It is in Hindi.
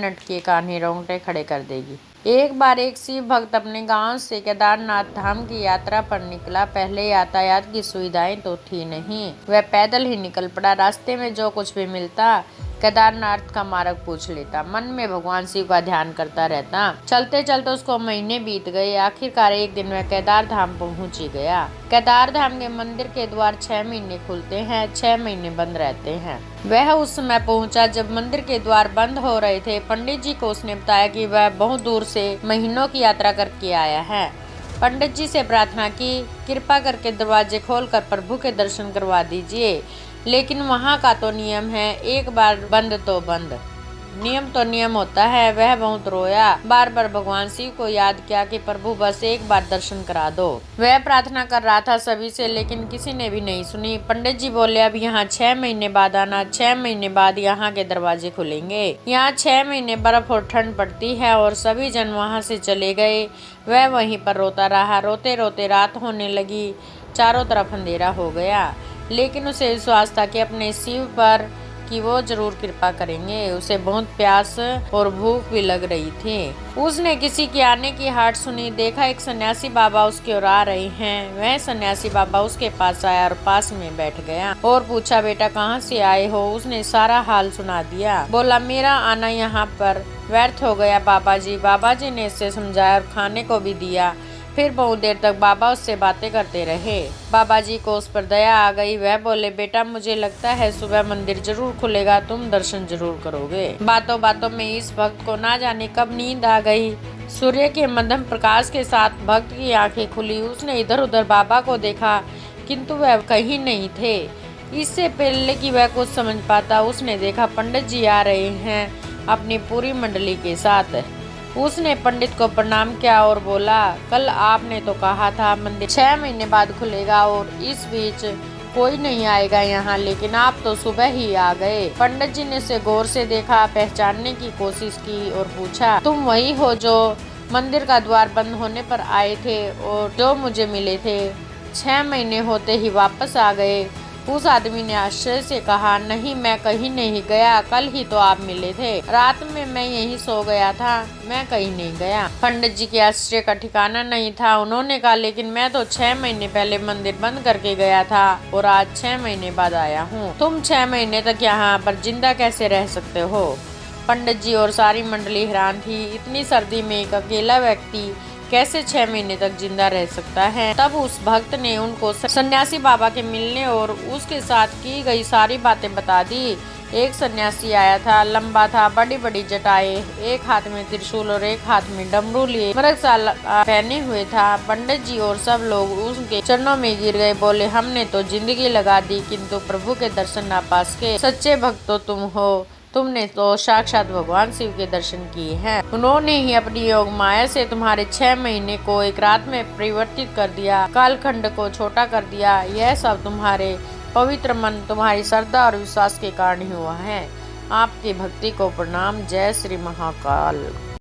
मिनट के कान्हे रोंगटे खड़े कर देगी। एक बार एक शिव भक्त अपने गांव से केदारनाथ धाम की यात्रा पर निकला। पहले यातायात की सुविधाएं तो थी नहीं, वह पैदल ही निकल पड़ा। रास्ते में जो कुछ भी मिलता केदारनाथ का मार्ग पूछ लेता, मन में भगवान शिव का ध्यान करता रहता। चलते चलते उसको महीने बीत गए। आखिरकार एक दिन वह केदार धाम पहुंच ही गया। केदार धाम के मंदिर के द्वार 6 महीने खुलते हैं, 6 महीने बंद रहते हैं। वह उस समय पहुंचा जब मंदिर के द्वार बंद हो रहे थे। पंडित जी को उसने बताया कि वह बहुत दूर से महीनों की यात्रा करके आया है। पंडित जी से प्रार्थना की, कृपा करके दरवाजे खोलकर प्रभु के दर्शन करवा दीजिए। लेकिन वहाँ का तो नियम है, एक बार बंद तो बंद, नियम तो नियम होता है। वह बहुत रोया, बार बार भगवान शिव को याद किया कि प्रभु बस एक बार दर्शन करा दो। वह प्रार्थना कर रहा था सभी से, लेकिन किसी ने भी नहीं सुनी। पंडित जी बोले, अब यहाँ 6 महीने बाद आना, 6 महीने बाद यहाँ के दरवाजे खुलेंगे। यहाँ 6 महीने बर्फ और ठंड पड़ती है। और सभी जन वहाँ से चले गए। वह वहीं पर रोता रहा। रोते रोते रात होने लगी, चारों तरफ अंधेरा हो गया। लेकिन उसे विश्वास था कि अपने शिव पर कि वो जरूर कृपा करेंगे। उसे बहुत प्यास और भूख भी लग रही थी। उसने किसी के आने की हाट सुनी। देखा एक सन्यासी बाबा उसकी ओर आ रहे हैं। वह सन्यासी बाबा उसके पास आया और पास में बैठ गया और पूछा, बेटा कहाँ से आए हो? उसने सारा हाल सुना दिया। बोला, मेरा आना यहाँ पर व्यर्थ हो गया बाबा जी। बाबा जी ने इसे समझाया और खाने को भी दिया। फिर बहुत देर तक बाबा उससे बातें करते रहे। बाबा जी को उस पर दया आ गई। वह बोले, बेटा मुझे लगता है सुबह मंदिर जरूर खुलेगा, तुम दर्शन जरूर करोगे। बातों बातों में इस भक्त को ना जाने कब नींद आ गई। सूर्य के मध्यम प्रकाश के साथ भक्त की आंखें खुली। उसने इधर उधर बाबा को देखा, किंतु वह कहीं नहीं थे। इससे पहले कि वह कुछ समझ पाता, उसने देखा पंडित जी आ रहे हैं अपनी पूरी मंडली के साथ। उसने पंडित को प्रणाम किया और बोला, कल आपने तो कहा था मंदिर 6 महीने बाद खुलेगा और इस बीच कोई नहीं आएगा यहाँ, लेकिन आप तो सुबह ही आ गए। पंडित जी ने उसे गौर से देखा, पहचानने की कोशिश की और पूछा, तुम वही हो जो मंदिर का द्वार बंद होने पर आए थे और जो मुझे मिले थे? 6 महीने होते ही वापस आ गए। उस आदमी ने आश्चर्य से कहा, नहीं मैं कहीं नहीं गया, कल ही तो आप मिले थे। रात में मैं यहीं सो गया था, मैं कहीं नहीं गया। पंडित जी के आश्चर्य का ठिकाना नहीं था। उन्होंने कहा, लेकिन मैं तो 6 महीने पहले मंदिर बंद करके गया था और आज 6 महीने बाद आया हूँ। तुम 6 महीने तक यहाँ पर जिंदा कैसे रह सकते हो? पंडित जी और सारी मंडली हैरान थी। इतनी सर्दी में एक अकेला व्यक्ति कैसे 6 महीने तक जिंदा रह सकता है? तब उस भक्त ने उनको सन्यासी बाबा के मिलने और उसके साथ की गई सारी बातें बता दी। एक सन्यासी आया था, लंबा था, बड़ी बड़ी जटाएं, एक हाथ में त्रिशूल और एक हाथ में डमरू लिए मृगशाला पहने हुए था। पंडित जी और सब लोग उसके चरणों में गिर गए। बोले, हमने तो जिंदगी लगा दी किंतु प्रभु के दर्शन ना पा सके। सच्चे भक्त तो तुम हो, तुमने तो साक्षात भगवान शिव के दर्शन किए हैं। उन्होंने ही अपनी योग माया से तुम्हारे 6 महीने को एक रात में परिवर्तित कर दिया, कालखंड को छोटा कर दिया। यह सब तुम्हारे पवित्र मन, तुम्हारी श्रद्धा और विश्वास के कारण ही हुआ है। आपकी भक्ति को प्रणाम। जय श्री महाकाल।